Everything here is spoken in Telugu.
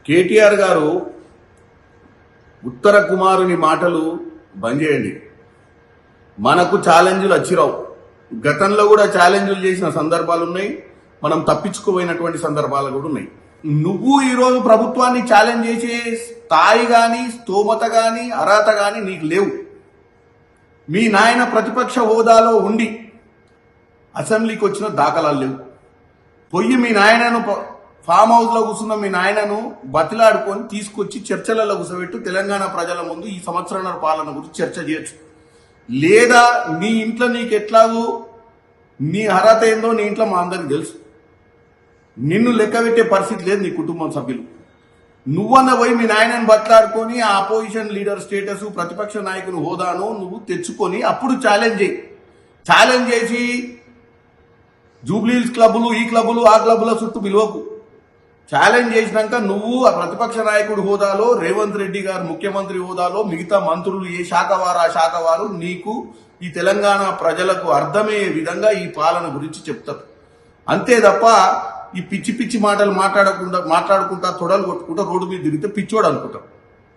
కేటీఆర్ గారు ఉత్తర కుమారుని మాటలు బంద్ చేయండి. మనకు ఛాలెంజ్లు వచ్చిరావు. గతంలో కూడా ఛాలెంజ్లు చేసిన సందర్భాలు ఉన్నాయి, మనం తప్పించుకోపోయినటువంటి సందర్భాలు కూడా ఉన్నాయి. నువ్వు ఈరోజు ప్రభుత్వాన్ని ఛాలెంజ్ చేసే స్థాయి కానీ స్తోమత కానీ అర్హత కానీ నీకు లేవు. మీ నాయన ప్రతిపక్ష హోదాలో ఉండి అసెంబ్లీకి వచ్చిన దాఖలాలు లేవు. పొయ్యి మీ నాయనను ఫామ్ హౌస్ లో కూర్చున్న మీ నాయనను బతిలాడుకొని తీసుకొచ్చి చర్చలలో కూర్చోబెట్టు తెలంగాణ ప్రజల ముందు ఈ సంవత్సరాల పాలన గురించి చర్చ చేయొచ్చు. లేదా నీ ఇంట్లో నీకు ఎట్లాగో నీ అర్హత ఏందో నీ ఇంట్లో మా అందరికి తెలుసు. నిన్ను లెక్క పెట్టే పరిస్థితి లేదు నీ కుటుంబం సభ్యులు. నువ్వన్న పోయి మీ నాయనని బట్లాడుకొని ఆ అపోజిషన్ లీడర్ స్టేటస్ ప్రతిపక్ష నాయకుని హోదాను నువ్వు తెచ్చుకొని అప్పుడు ఛాలెంజ్ చేయి. ఛాలెంజ్ చేసి జూబ్లీహిల్స్ క్లబ్బులు ఈ క్లబ్బులు ఆ క్లబ్బుల చుట్టూ పిలువకు. ఛాలెంజ్ చేసినాక నువ్వు ఆ ప్రతిపక్ష నాయకుడి హోదాలో రేవంత్ రెడ్డి గారు ముఖ్యమంత్రి హోదాలో మిగతా మంత్రులు ఏ శాఖ వారు ఆ శాఖ వారు నీకు ఈ తెలంగాణ ప్రజలకు అర్థమయ్యే విధంగా ఈ పాలన గురించి చెప్తారు. అంతే తప్ప ఈ పిచ్చి పిచ్చి మాటలు మాట్లాడుకుంటా తొడలు కొట్టుకుంటా రోడ్డు మీద తిరిగితే పిచ్చోడు అనుకుంటాం.